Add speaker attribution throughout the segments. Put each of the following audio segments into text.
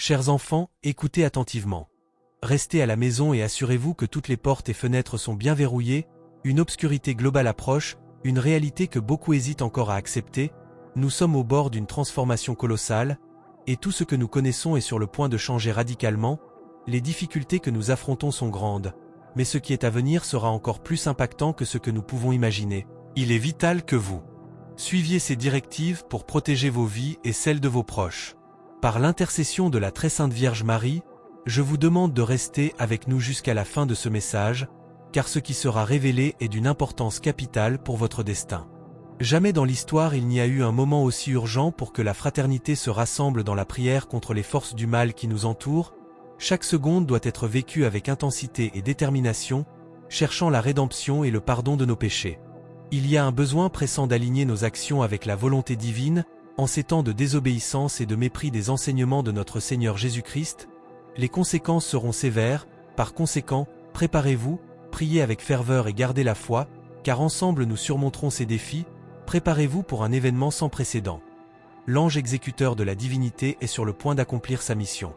Speaker 1: Chers enfants, écoutez attentivement. Restez à la maison et assurez-vous que toutes les portes et fenêtres sont bien verrouillées, une obscurité globale approche, une réalité que beaucoup hésitent encore à accepter, nous sommes au bord d'une transformation colossale, et tout ce que nous connaissons est sur le point de changer radicalement, les difficultés que nous affrontons sont grandes, mais ce qui est à venir sera encore plus impactant que ce que nous pouvons imaginer. Il est vital que vous suiviez ces directives pour protéger vos vies et celles de vos proches. Par l'intercession de la très sainte Vierge Marie, je vous demande de rester avec nous jusqu'à la fin de ce message, car ce qui sera révélé est d'une importance capitale pour votre destin. Jamais dans l'histoire il n'y a eu un moment aussi urgent pour que la fraternité se rassemble dans la prière contre les forces du mal qui nous entourent. Chaque seconde doit être vécue avec intensité et détermination, cherchant la rédemption et le pardon de nos péchés. Il y a un besoin pressant d'aligner nos actions avec la volonté divine, en ces temps de désobéissance et de mépris des enseignements de notre Seigneur Jésus-Christ. Les conséquences seront sévères, par conséquent, préparez-vous, priez avec ferveur et gardez la foi, car ensemble nous surmonterons ces défis. Préparez-vous pour un événement sans précédent. L'ange exécuteur de la divinité est sur le point d'accomplir sa mission.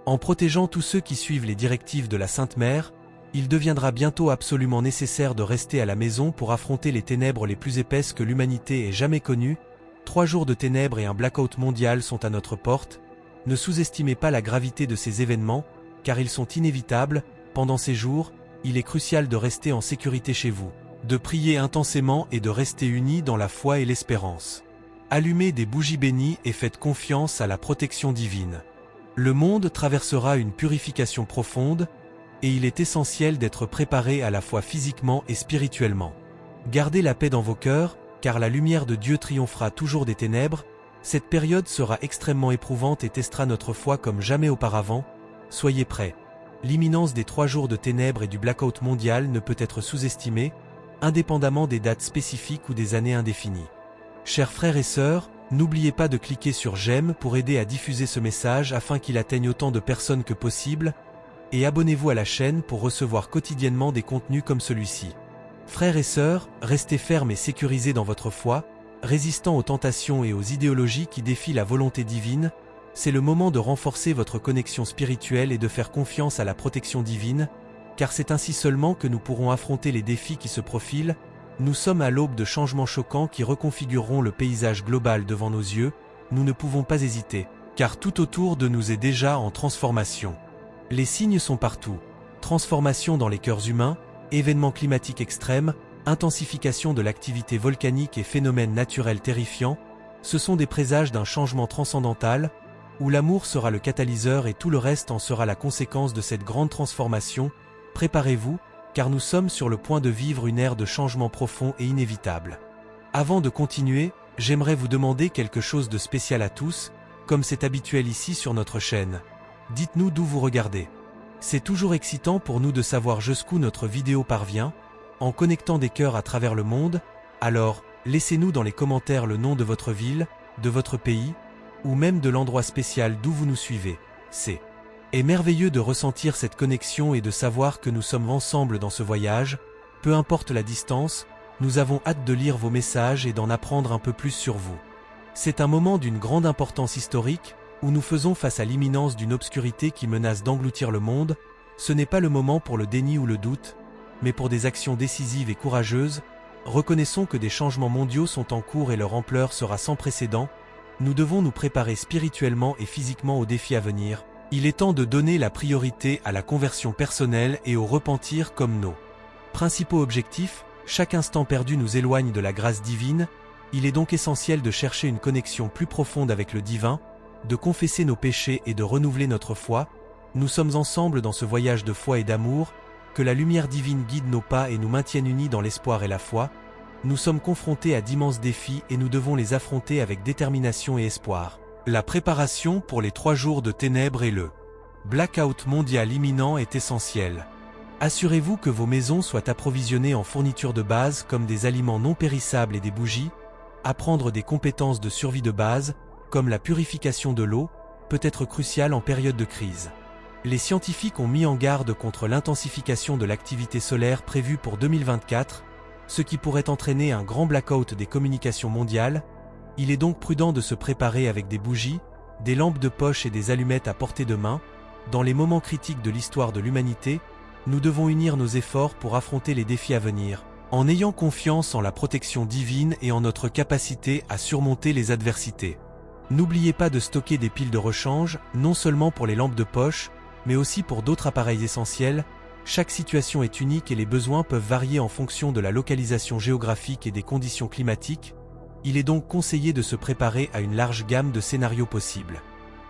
Speaker 1: En protégeant tous ceux qui suivent les directives de la Sainte Mère, il deviendra bientôt absolument nécessaire de rester à la maison pour affronter les ténèbres les plus épaisses que l'humanité ait jamais connues. 3 jours de ténèbres et un blackout mondial sont à notre porte. Ne sous-estimez pas la gravité de ces événements, car ils sont inévitables. Pendant ces jours, il est crucial de rester en sécurité chez vous, de prier intensément et de rester unis dans la foi et l'espérance. Allumez des bougies bénies et faites confiance à la protection divine. Le monde traversera une purification profonde, et il est essentiel d'être préparé à la fois physiquement et spirituellement. Gardez la paix dans vos cœurs, car la lumière de Dieu triomphera toujours des ténèbres. Cette période sera extrêmement éprouvante et testera notre foi comme jamais auparavant. Soyez prêts. L'imminence des 3 jours de ténèbres et du blackout mondial ne peut être sous-estimée, indépendamment des dates spécifiques ou des années indéfinies. Chers frères et sœurs, n'oubliez pas de cliquer sur j'aime pour aider à diffuser ce message afin qu'il atteigne autant de personnes que possible, et abonnez-vous à la chaîne pour recevoir quotidiennement des contenus comme celui-ci. Frères et sœurs, restez fermes et sécurisés dans votre foi, résistant aux tentations et aux idéologies qui défient la volonté divine. C'est le moment de renforcer votre connexion spirituelle et de faire confiance à la protection divine, car c'est ainsi seulement que nous pourrons affronter les défis qui se profilent. Nous sommes à l'aube de changements choquants qui reconfigureront le paysage global devant nos yeux. Nous ne pouvons pas hésiter, car tout autour de nous est déjà en transformation. Les signes sont partout. Transformation dans les cœurs humains, événements climatiques extrêmes, intensification de l'activité volcanique et phénomènes naturels terrifiants. Ce sont des présages d'un changement transcendantal, où l'amour sera le catalyseur et tout le reste en sera la conséquence de cette grande transformation. Préparez-vous, car nous sommes sur le point de vivre une ère de changement profond et inévitable. Avant de continuer, j'aimerais vous demander quelque chose de spécial à tous, comme c'est habituel ici sur notre chaîne. Dites-nous d'où vous regardez. C'est toujours excitant pour nous de savoir jusqu'où notre vidéo parvient, en connectant des cœurs à travers le monde. Alors, laissez-nous dans les commentaires le nom de votre ville, de votre pays, ou même de l'endroit spécial d'où vous nous suivez. C'est merveilleux de ressentir cette connexion et de savoir que nous sommes ensemble dans ce voyage. Peu importe la distance, nous avons hâte de lire vos messages et d'en apprendre un peu plus sur vous. C'est un moment d'une grande importance historique, où nous faisons face à l'imminence d'une obscurité qui menace d'engloutir le monde. Ce n'est pas le moment pour le déni ou le doute, mais pour des actions décisives et courageuses. Reconnaissons que des changements mondiaux sont en cours et leur ampleur sera sans précédent. Nous devons nous préparer spirituellement et physiquement aux défis à venir. Il est temps de donner la priorité à la conversion personnelle et au repentir comme nos principaux objectifs. Chaque instant perdu nous éloigne de la grâce divine. Il est donc essentiel de chercher une connexion plus profonde avec le divin, de confesser nos péchés et de renouveler notre foi. Nous sommes ensemble dans ce voyage de foi et d'amour. Que la lumière divine guide nos pas et nous maintienne unis dans l'espoir et la foi. Nous sommes confrontés à d'immenses défis et nous devons les affronter avec détermination et espoir. La préparation pour les 3 jours de ténèbres et le blackout mondial imminent est essentielle. Assurez-vous que vos maisons soient approvisionnées en fournitures de base comme des aliments non périssables et des bougies. Apprendre des compétences de survie de base, comme la purification de l'eau, peut être crucial en période de crise. Les scientifiques ont mis en garde contre l'intensification de l'activité solaire prévue pour 2024, ce qui pourrait entraîner un grand blackout des communications mondiales. Il est donc prudent de se préparer avec des bougies, des lampes de poche et des allumettes à portée de main, dans les moments critiques de l'histoire de l'humanité, nous devons unir nos efforts pour affronter les défis à venir, en ayant confiance en la protection divine et en notre capacité à surmonter les adversités. N'oubliez pas de stocker des piles de rechange, non seulement pour les lampes de poche, mais aussi pour d'autres appareils essentiels. Chaque situation est unique et les besoins peuvent varier en fonction de la localisation géographique et des conditions climatiques. Il est donc conseillé de se préparer à une large gamme de scénarios possibles.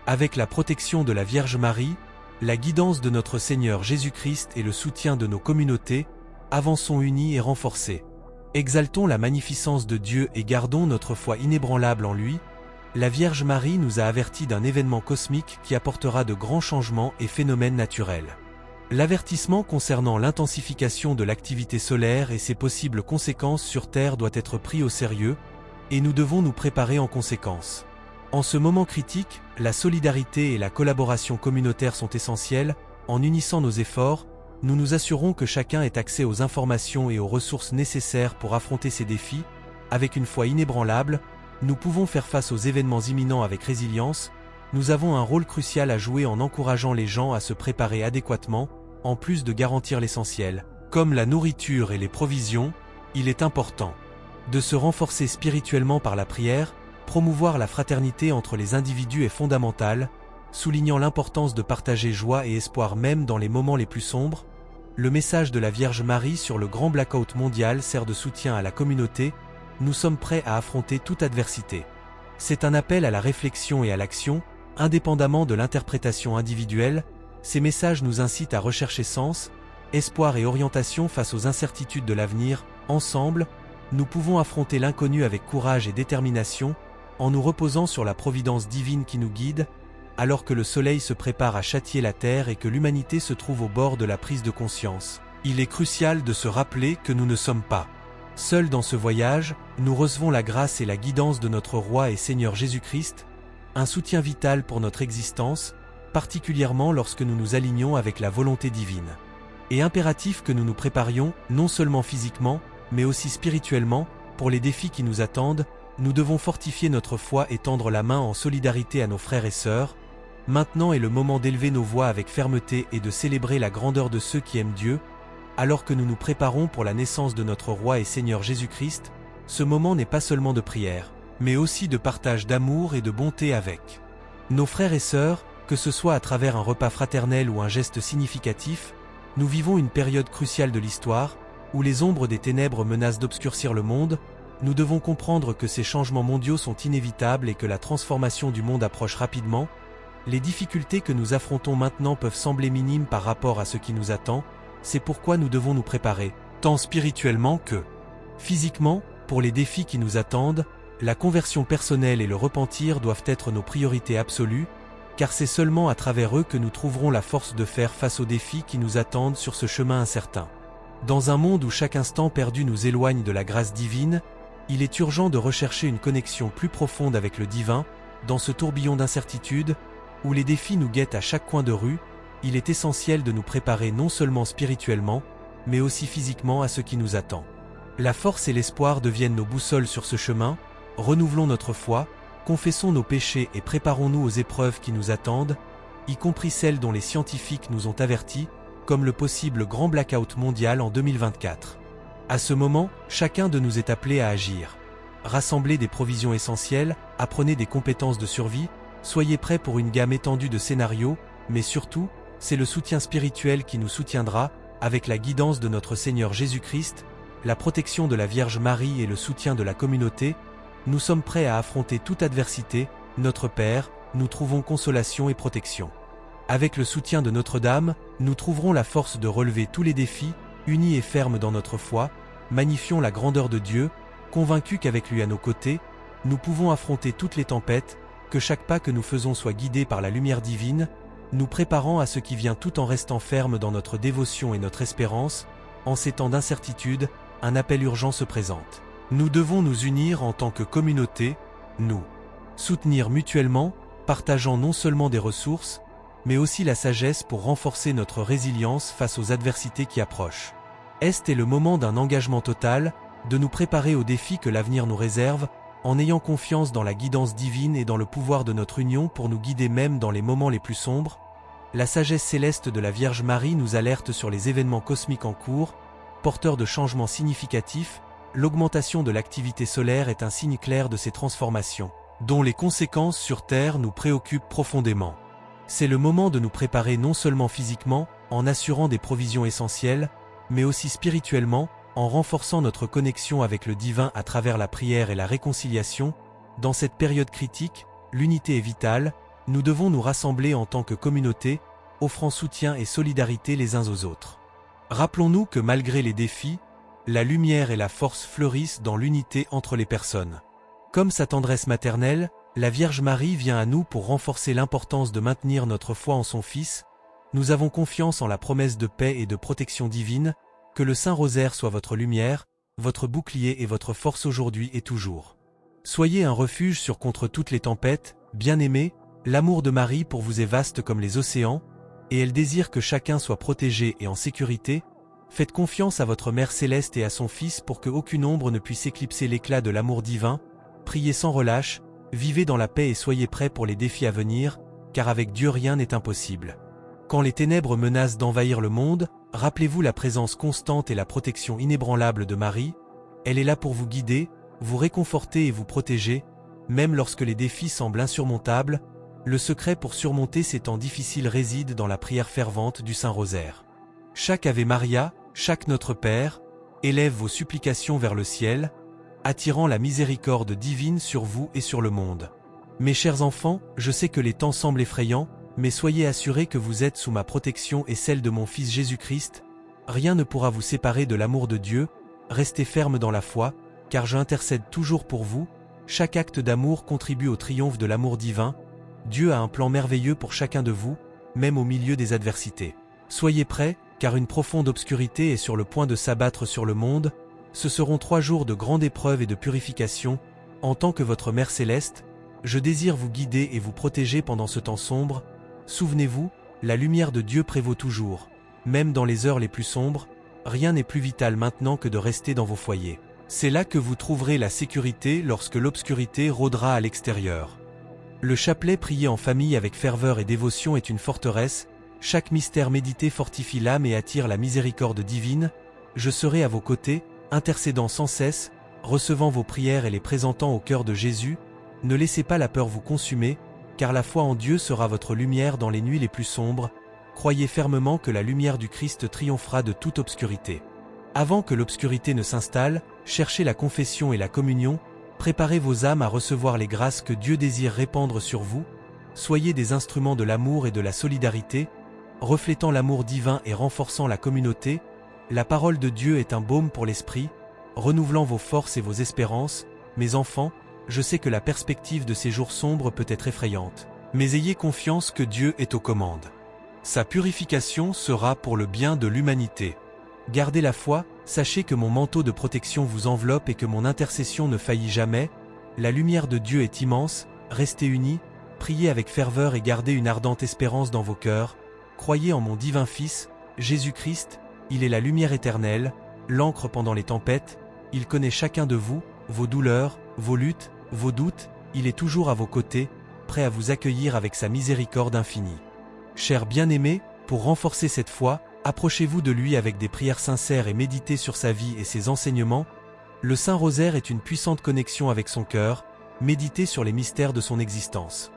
Speaker 1: Avec la protection de la Vierge Marie, la guidance de notre Seigneur Jésus-Christ et le soutien de nos communautés, avançons unis et renforcés. Exaltons la magnificence de Dieu et gardons notre foi inébranlable en lui. La Vierge Marie nous a avertis d'un événement cosmique qui apportera de grands changements et phénomènes naturels. L'avertissement concernant l'intensification de l'activité solaire et ses possibles conséquences sur Terre doit être pris au sérieux, et nous devons nous préparer en conséquence. En ce moment critique, la solidarité et la collaboration communautaire sont essentielles. En unissant nos efforts, nous nous assurons que chacun ait accès aux informations et aux ressources nécessaires pour affronter ces défis. Avec une foi inébranlable, nous pouvons faire face aux événements imminents avec résilience. Nous avons un rôle crucial à jouer en encourageant les gens à se préparer adéquatement, en plus de garantir l'essentiel. Comme la nourriture et les provisions, il est important de se renforcer spirituellement par la prière. Promouvoir la fraternité entre les individus est fondamental, soulignant l'importance de partager joie et espoir même dans les moments les plus sombres. Le message de la Vierge Marie sur le grand blackout mondial sert de soutien à la communauté. Nous sommes prêts à affronter toute adversité. C'est un appel à la réflexion et à l'action, indépendamment de l'interprétation individuelle. Ces messages nous incitent à rechercher sens, espoir et orientation face aux incertitudes de l'avenir. Ensemble, nous pouvons affronter l'inconnu avec courage et détermination, en nous reposant sur la providence divine qui nous guide, alors que le soleil se prépare à châtier la terre et que l'humanité se trouve au bord de la prise de conscience. Il est crucial de se rappeler que nous ne sommes pas seuls dans ce voyage. Nous recevons la grâce et la guidance de notre Roi et Seigneur Jésus-Christ, un soutien vital pour notre existence, particulièrement lorsque nous nous alignons avec la volonté divine. Et impératif que nous nous préparions, non seulement physiquement, mais aussi spirituellement, pour les défis qui nous attendent. Nous devons fortifier notre foi et tendre la main en solidarité à nos frères et sœurs. Maintenant est le moment d'élever nos voix avec fermeté et de célébrer la grandeur de ceux qui aiment Dieu. Alors que nous nous préparons pour la naissance de notre Roi et Seigneur Jésus-Christ, ce moment n'est pas seulement de prière, mais aussi de partage d'amour et de bonté avec nos frères et sœurs, que ce soit à travers un repas fraternel ou un geste significatif. Nous vivons une période cruciale de l'histoire, où les ombres des ténèbres menacent d'obscurcir le monde. Nous devons comprendre que ces changements mondiaux sont inévitables et que la transformation du monde approche rapidement. Les difficultés que nous affrontons maintenant peuvent sembler minimes par rapport à ce qui nous attend. C'est pourquoi nous devons nous préparer, tant spirituellement que physiquement, pour les défis qui nous attendent. La conversion personnelle et le repentir doivent être nos priorités absolues, car c'est seulement à travers eux que nous trouverons la force de faire face aux défis qui nous attendent sur ce chemin incertain. Dans un monde où chaque instant perdu nous éloigne de la grâce divine, il est urgent de rechercher une connexion plus profonde avec le divin. Dans ce tourbillon d'incertitude, où les défis nous guettent à chaque coin de rue, il est essentiel de nous préparer non seulement spirituellement, mais aussi physiquement à ce qui nous attend. La force et l'espoir deviennent nos boussoles sur ce chemin. Renouvelons notre foi, confessons nos péchés et préparons-nous aux épreuves qui nous attendent, y compris celles dont les scientifiques nous ont avertis, comme le possible grand blackout mondial en 2024. À ce moment, chacun de nous est appelé à agir. Rassemblez des provisions essentielles, apprenez des compétences de survie, soyez prêts pour une gamme étendue de scénarios, mais surtout, c'est le soutien spirituel qui nous soutiendra, avec la guidance de notre Seigneur Jésus-Christ, la protection de la Vierge Marie et le soutien de la communauté. Nous sommes prêts à affronter toute adversité. Notre Père, nous trouvons consolation et protection. Avec le soutien de Notre-Dame, nous trouverons la force de relever tous les défis. Unis et fermes dans notre foi, magnifions la grandeur de Dieu, convaincus qu'avec lui à nos côtés, nous pouvons affronter toutes les tempêtes. Que chaque pas que nous faisons soit guidé par la lumière divine, nous préparant à ce qui vient tout en restant fermes dans notre dévotion et notre espérance. En ces temps d'incertitude, un appel urgent se présente. Nous devons nous unir en tant que communauté, nous soutenir mutuellement, partageant non seulement des ressources, mais aussi la sagesse pour renforcer notre résilience face aux adversités qui approchent. Est le moment d'un engagement total, de nous préparer aux défis que l'avenir nous réserve. en ayant confiance dans la guidance divine et dans le pouvoir de notre union pour nous guider même dans les moments les plus sombres. La sagesse céleste de la Vierge Marie nous alerte sur les événements cosmiques en cours, porteurs de changements significatifs. L'augmentation de l'activité solaire est un signe clair de ces transformations, dont les conséquences sur Terre nous préoccupent profondément. C'est le moment de nous préparer non seulement physiquement, en assurant des provisions essentielles, mais aussi spirituellement, en renforçant notre connexion avec le divin à travers la prière et la réconciliation. Dans cette période critique, l'unité est vitale, nous devons nous rassembler en tant que communauté, offrant soutien et solidarité les uns aux autres. Rappelons-nous que malgré les défis, la lumière et la force fleurissent dans l'unité entre les personnes. Comme sa tendresse maternelle, la Vierge Marie vient à nous pour renforcer l'importance de maintenir notre foi en son Fils. Nous avons confiance en la promesse de paix et de protection divine, que le Saint-Rosaire soit votre lumière, votre bouclier et votre force aujourd'hui et toujours. Soyez un refuge contre toutes les tempêtes, bien-aimés, l'amour de Marie pour vous est vaste comme les océans, et elle désire que chacun soit protégé et en sécurité. Faites confiance à votre Mère Céleste et à son Fils pour qu'aucune ombre ne puisse éclipser l'éclat de l'amour divin. Priez sans relâche, vivez dans la paix et soyez prêts pour les défis à venir, car avec Dieu rien n'est impossible. Quand les ténèbres menacent d'envahir le monde, rappelez-vous la présence constante et la protection inébranlable de Marie. Elle est là pour vous guider, vous réconforter et vous protéger, même lorsque les défis semblent insurmontables. Le secret pour surmonter ces temps difficiles réside dans la prière fervente du Saint-Rosaire. Chaque Ave Maria, chaque Notre Père, élève vos supplications vers le ciel, attirant la miséricorde divine sur vous et sur le monde. Mes chers enfants, je sais que les temps semblent effrayants, mais soyez assurés que vous êtes sous ma protection et celle de mon Fils Jésus-Christ. Rien ne pourra vous séparer de l'amour de Dieu. Restez fermes dans la foi, car je intercède toujours pour vous. Chaque acte d'amour contribue au triomphe de l'amour divin. Dieu a un plan merveilleux pour chacun de vous, même au milieu des adversités. Soyez prêts, car une profonde obscurité est sur le point de s'abattre sur le monde. Ce seront 3 jours de grande épreuve et de purification. En tant que votre Mère Céleste, je désire vous guider et vous protéger pendant ce temps sombre. Souvenez-vous, la lumière de Dieu prévaut toujours. Même dans les heures les plus sombres, rien n'est plus vital maintenant que de rester dans vos foyers. C'est là que vous trouverez la sécurité lorsque l'obscurité rôdera à l'extérieur. Le chapelet prié en famille avec ferveur et dévotion est une forteresse. Chaque mystère médité fortifie l'âme et attire la miséricorde divine. Je serai à vos côtés, intercédant sans cesse, recevant vos prières et les présentant au cœur de Jésus. Ne laissez pas la peur vous consumer, car la foi en Dieu sera votre lumière dans les nuits les plus sombres. Croyez fermement que la lumière du Christ triomphera de toute obscurité. Avant que l'obscurité ne s'installe, cherchez la confession et la communion. Préparez vos âmes à recevoir les grâces que Dieu désire répandre sur vous. Soyez des instruments de l'amour et de la solidarité, reflétant l'amour divin et renforçant la communauté. La parole de Dieu est un baume pour l'esprit, renouvelant vos forces et vos espérances. Mes enfants, je sais que la perspective de ces jours sombres peut être effrayante, mais ayez confiance que Dieu est aux commandes. Sa purification sera pour le bien de l'humanité. Gardez la foi, sachez que mon manteau de protection vous enveloppe et que mon intercession ne faillit jamais. La lumière de Dieu est immense, restez unis, priez avec ferveur et gardez une ardente espérance dans vos cœurs. Croyez en mon divin Fils, Jésus-Christ, il est la lumière éternelle, l'encre pendant les tempêtes, il connaît chacun de vous, vos douleurs, vos luttes, vos doutes, il est toujours à vos côtés, prêt à vous accueillir avec sa miséricorde infinie. Chers bien-aimés, pour renforcer cette foi, approchez-vous de lui avec des prières sincères et méditez sur sa vie et ses enseignements. Le Saint-Rosaire est une puissante connexion avec son cœur, méditez sur les mystères de son existence.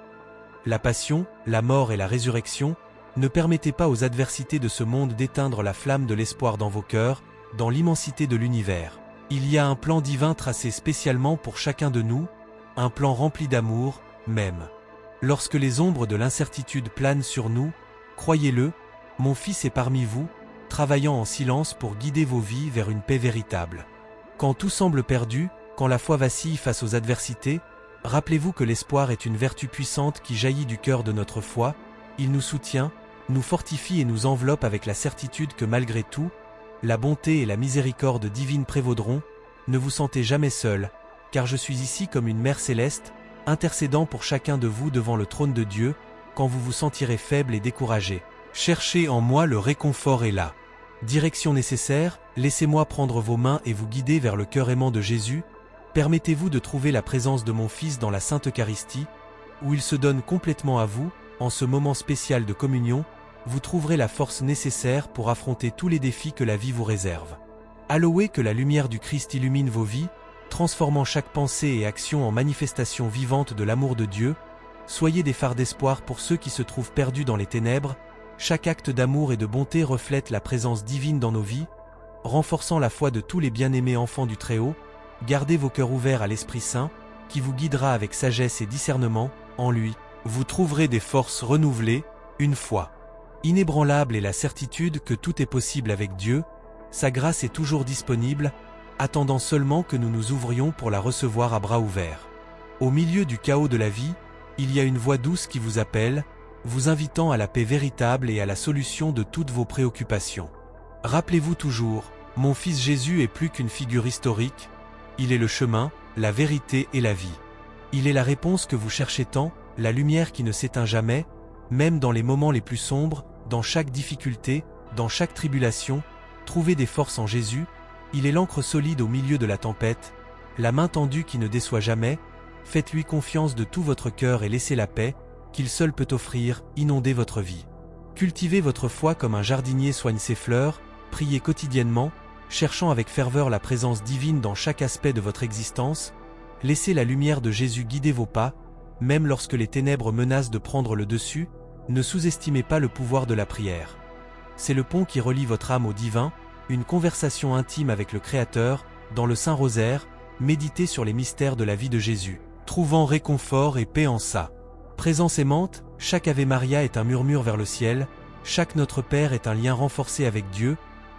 Speaker 1: La passion, la mort et la résurrection, ne permettez pas aux adversités de ce monde d'éteindre la flamme de l'espoir dans vos cœurs, dans l'immensité de l'univers. Il y a un plan divin tracé spécialement pour chacun de nous, un plan rempli d'amour, même. Lorsque les ombres de l'incertitude planent sur nous, croyez-le, mon Fils est parmi vous, travaillant en silence pour guider vos vies vers une paix véritable. Quand tout semble perdu, quand la foi vacille face aux adversités, rappelez-vous que l'espoir est une vertu puissante qui jaillit du cœur de notre foi, il nous soutient, nous fortifie et nous enveloppe avec la certitude que malgré tout, la bonté et la miséricorde divine prévaudront. Ne vous sentez jamais seul, car je suis ici comme une Mère Céleste, intercédant pour chacun de vous devant le trône de Dieu, quand vous vous sentirez faible et découragé. Cherchez en moi le réconfort est là. Direction nécessaire, laissez-moi prendre vos mains et vous guider vers le cœur aimant de Jésus. Permettez-vous de trouver la présence de mon Fils dans la Sainte Eucharistie, où il se donne complètement à vous, en ce moment spécial de communion, vous trouverez la force nécessaire pour affronter tous les défis que la vie vous réserve. Allouez que la lumière du Christ illumine vos vies, transformant chaque pensée et action en manifestation vivante de l'amour de Dieu. Soyez des phares d'espoir pour ceux qui se trouvent perdus dans les ténèbres. Chaque acte d'amour et de bonté reflète la présence divine dans nos vies, renforçant la foi de tous les bien-aimés enfants du Très-Haut. Gardez vos cœurs ouverts à l'Esprit Saint, qui vous guidera avec sagesse et discernement. En lui, vous trouverez des forces renouvelées, une foi inébranlable et la certitude que tout est possible avec Dieu. Sa grâce est toujours disponible, attendant seulement que nous nous ouvrions pour la recevoir à bras ouverts. Au milieu du chaos de la vie, il y a une voix douce qui vous appelle, vous invitant à la paix véritable et à la solution de toutes vos préoccupations. Rappelez-vous toujours, mon Fils Jésus est plus qu'une figure historique, il est le chemin, la vérité et la vie. Il est la réponse que vous cherchez tant, la lumière qui ne s'éteint jamais, même dans les moments les plus sombres, dans chaque difficulté, dans chaque tribulation. Trouvez des forces en Jésus, il est l'ancre solide au milieu de la tempête, la main tendue qui ne déçoit jamais. Faites-lui confiance de tout votre cœur et laissez la paix, qu'il seul peut offrir, inonder votre vie. Cultivez votre foi comme un jardinier soigne ses fleurs, priez quotidiennement, cherchant avec ferveur la présence divine dans chaque aspect de votre existence. Laissez la lumière de Jésus guider vos pas, même lorsque les ténèbres menacent de prendre le dessus. Ne sous-estimez pas le pouvoir de la prière. C'est le pont qui relie votre âme au divin, une conversation intime avec le Créateur. Dans le Saint-Rosaire, méditez sur les mystères de la vie de Jésus, trouvant réconfort et paix en sa présence aimante. Chaque Ave Maria est un murmure vers le ciel, chaque Notre Père est un lien renforcé avec Dieu.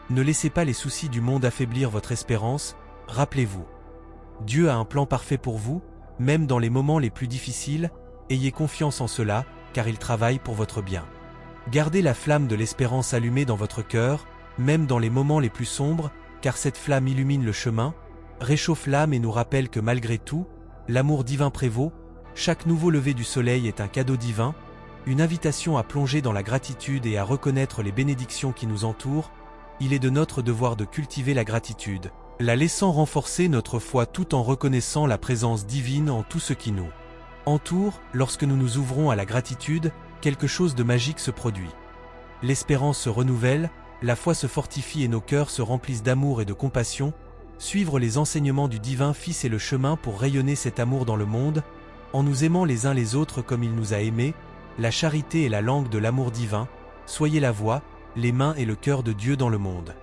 Speaker 1: Ne laissez pas les soucis du monde affaiblir votre espérance, rappelez-vous. Dieu a un plan parfait pour vous, même dans les moments les plus difficiles. Ayez confiance en cela, car il travaille pour votre bien. Gardez la flamme de l'espérance allumée dans votre cœur, même dans les moments les plus sombres, car cette flamme illumine le chemin, réchauffe l'âme et nous rappelle que malgré tout, l'amour divin prévaut. Chaque nouveau lever du soleil est un cadeau divin, une invitation à plonger dans la gratitude et à reconnaître les bénédictions qui nous entourent. Il est de notre devoir de cultiver la gratitude, la laissant renforcer notre foi tout en reconnaissant la présence divine en tout ce qui nous entoure. Lorsque nous nous ouvrons à la gratitude, quelque chose de magique se produit. L'espérance se renouvelle, la foi se fortifie et nos cœurs se remplissent d'amour et de compassion. Suivre les enseignements du divin Fils est le chemin pour rayonner cet amour dans le monde, en nous aimant les uns les autres comme il nous a aimés. La charité est la langue de l'amour divin. Soyez la voix, les mains et le cœur de Dieu dans le monde.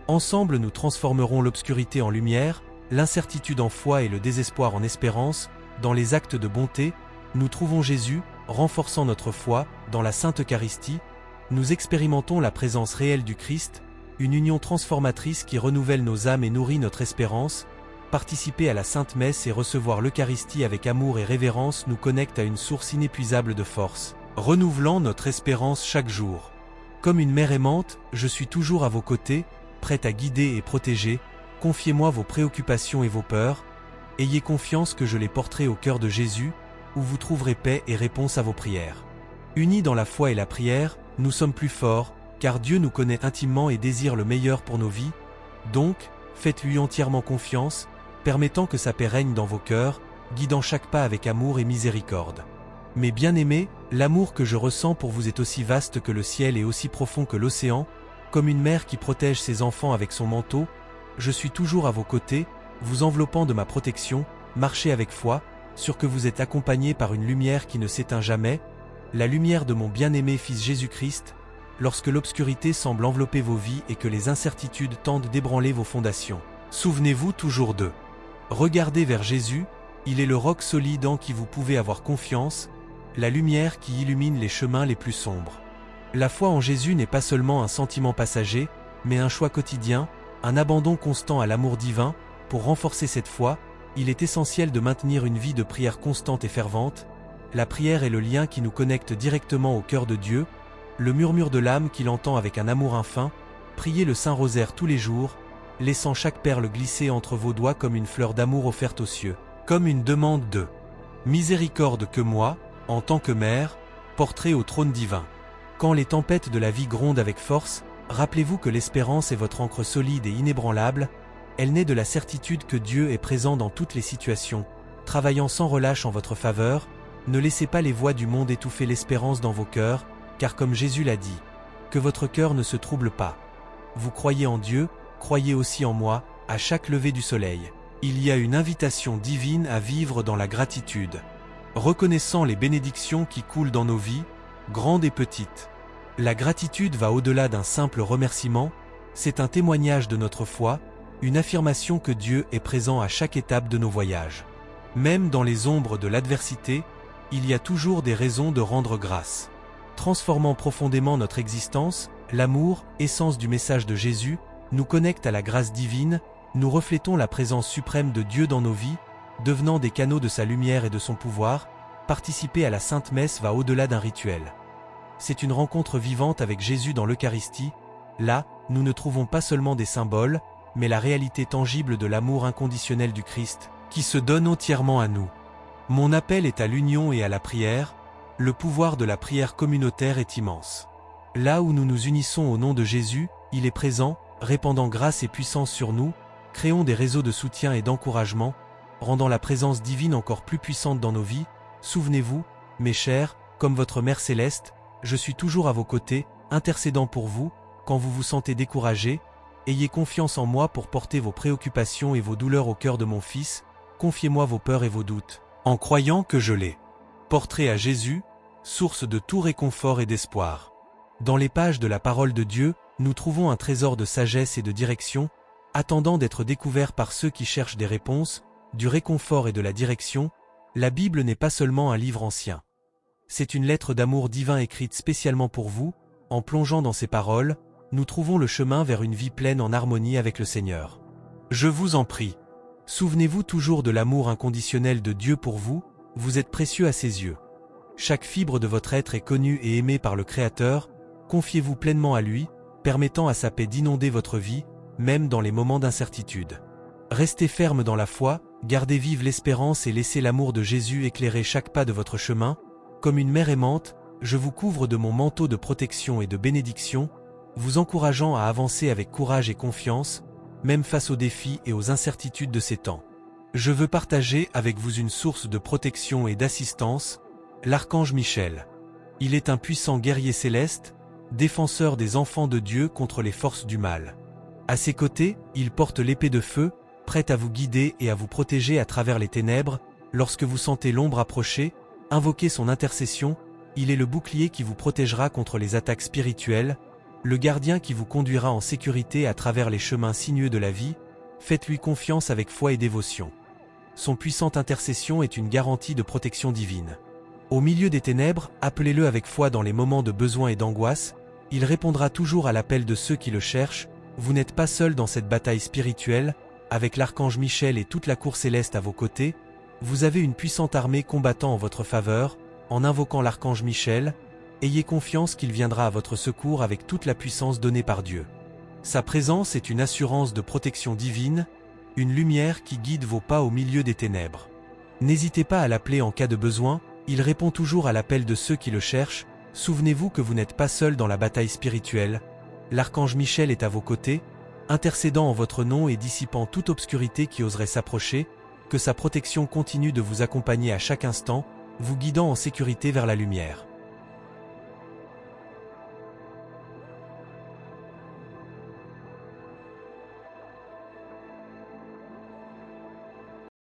Speaker 1: Ensemble nous transformerons l'obscurité en lumière, l'incertitude en foi et le désespoir en espérance. Dans les actes de bonté, nous trouvons Jésus, renforçant notre foi. Dans la Sainte Eucharistie, nous expérimentons la présence réelle du Christ, une union transformatrice qui renouvelle nos âmes et nourrit notre espérance. Participer à la Sainte Messe et recevoir l'Eucharistie avec amour et révérence nous connecte à une source inépuisable de force, renouvelant notre espérance chaque jour. Comme une mère aimante, je suis toujours à vos côtés, prête à guider et protéger. Confiez-moi vos préoccupations et vos peurs. Ayez confiance que je les porterai au cœur de Jésus, où vous trouverez paix et réponse à vos prières. Unis dans la foi et la prière, nous sommes plus forts, car Dieu nous connaît intimement et désire le meilleur pour nos vies. Donc, faites-lui entièrement confiance, permettant que sa paix règne dans vos cœurs, guidant chaque pas avec amour et miséricorde. Mes bien-aimés, l'amour que je ressens pour vous est aussi vaste que le ciel et aussi profond que l'océan. Comme une mère qui protège ses enfants avec son manteau, je suis toujours à vos côtés, vous enveloppant de ma protection. Marchez avec foi, sûr que vous êtes accompagnés par une lumière qui ne s'éteint jamais, la lumière de mon bien-aimé Fils Jésus-Christ. Lorsque l'obscurité semble envelopper vos vies et que les incertitudes tentent d'ébranler vos fondations, souvenez-vous toujours d'eux. Regardez vers Jésus, il est le roc solide en qui vous pouvez avoir confiance, la lumière qui illumine les chemins les plus sombres. La foi en Jésus n'est pas seulement un sentiment passager, mais un choix quotidien, un abandon constant à l'amour divin. Pour renforcer cette foi, il est essentiel de maintenir une vie de prière constante et fervente. La prière est le lien qui nous connecte directement au cœur de Dieu, le murmure de l'âme qu'il entend avec un amour infin. Priez le Saint-Rosaire tous les jours, laissant chaque perle glisser entre vos doigts comme une fleur d'amour offerte aux cieux, comme une demande de miséricorde que moi, en tant que mère, porterai au trône divin. Quand les tempêtes de la vie grondent avec force, rappelez-vous que l'espérance est votre ancre solide et inébranlable. Elle naît de la certitude que Dieu est présent dans toutes les situations, travaillant sans relâche en votre faveur. Ne laissez pas les voix du monde étouffer l'espérance dans vos cœurs, car comme Jésus l'a dit, que votre cœur ne se trouble pas. Vous croyez en Dieu, croyez aussi en moi, à chaque lever du soleil. Il y a une invitation divine à vivre dans la gratitude, reconnaissant les bénédictions qui coulent dans nos vies, grandes et petites. La gratitude va au-delà d'un simple remerciement, c'est un témoignage de notre foi, une affirmation que Dieu est présent à chaque étape de nos voyages. Même dans les ombres de l'adversité, il y a toujours des raisons de rendre grâce. Transformant profondément notre existence, l'amour, essence du message de Jésus, nous connecte à la grâce divine, nous reflétons la présence suprême de Dieu dans nos vies, devenant des canaux de sa lumière et de son pouvoir. Participer à la Sainte Messe va au-delà d'un rituel. C'est une rencontre vivante avec Jésus dans l'Eucharistie. Là, nous ne trouvons pas seulement des symboles, mais la réalité tangible de l'amour inconditionnel du Christ, qui se donne entièrement à nous. Mon appel est à l'union et à la prière. Le pouvoir de la prière communautaire est immense. Là où nous nous unissons au nom de Jésus, il est présent, répandant grâce et puissance sur nous. Créons des réseaux de soutien et d'encouragement, rendant la présence divine encore plus puissante dans nos vies. Souvenez-vous, mes chers, comme votre Mère Céleste, je suis toujours à vos côtés, intercédant pour vous. Quand vous vous sentez découragé, ayez confiance en moi pour porter vos préoccupations et vos douleurs au cœur de mon Fils. Confiez-moi vos peurs et vos doutes, en croyant que je les porterai à Jésus, source de tout réconfort et d'espoir. Dans les pages de la parole de Dieu, nous trouvons un trésor de sagesse et de direction, attendant d'être découvert par ceux qui cherchent des réponses, du réconfort et de la direction. La Bible n'est pas seulement un livre ancien. C'est une lettre d'amour divin écrite spécialement pour vous. En plongeant dans ces paroles, nous trouvons le chemin vers une vie pleine en harmonie avec le Seigneur. Je vous en prie, souvenez-vous toujours de l'amour inconditionnel de Dieu pour vous, vous êtes précieux à ses yeux. Chaque fibre de votre être est connue et aimée par le Créateur. Confiez-vous pleinement à lui, permettant à sa paix d'inonder votre vie, même dans les moments d'incertitude. Restez ferme dans la foi, gardez vive l'espérance et laissez l'amour de Jésus éclairer chaque pas de votre chemin. Comme une mère aimante, je vous couvre de mon manteau de protection et de bénédiction, vous encourageant à avancer avec courage et confiance, même face aux défis et aux incertitudes de ces temps. Je veux partager avec vous une source de protection et d'assistance, l'archange Michel. Il est un puissant guerrier céleste, défenseur des enfants de Dieu contre les forces du mal. À ses côtés, il porte l'épée de feu, prête à vous guider et à vous protéger à travers les ténèbres. Lorsque vous sentez l'ombre approcher, invoquez son intercession. Il est le bouclier qui vous protégera contre les attaques spirituelles, le gardien qui vous conduira en sécurité à travers les chemins sinueux de la vie. Faites-lui confiance avec foi et dévotion. Son puissante intercession est une garantie de protection divine. Au milieu des ténèbres, appelez-le avec foi dans les moments de besoin et d'angoisse. Il répondra toujours à l'appel de ceux qui le cherchent. Vous n'êtes pas seul dans cette bataille spirituelle. Avec l'archange Michel et toute la cour céleste à vos côtés, vous avez une puissante armée combattant en votre faveur. En invoquant l'archange Michel, ayez confiance qu'il viendra à votre secours avec toute la puissance donnée par Dieu. Sa présence est une assurance de protection divine, une lumière qui guide vos pas au milieu des ténèbres. N'hésitez pas à l'appeler en cas de besoin, il répond toujours à l'appel de ceux qui le cherchent. Souvenez-vous que vous n'êtes pas seul dans la bataille spirituelle. L'archange Michel est à vos côtés, intercédant en votre nom et dissipant toute obscurité qui oserait s'approcher. Que sa protection continue de vous accompagner à chaque instant, vous guidant en sécurité vers la lumière.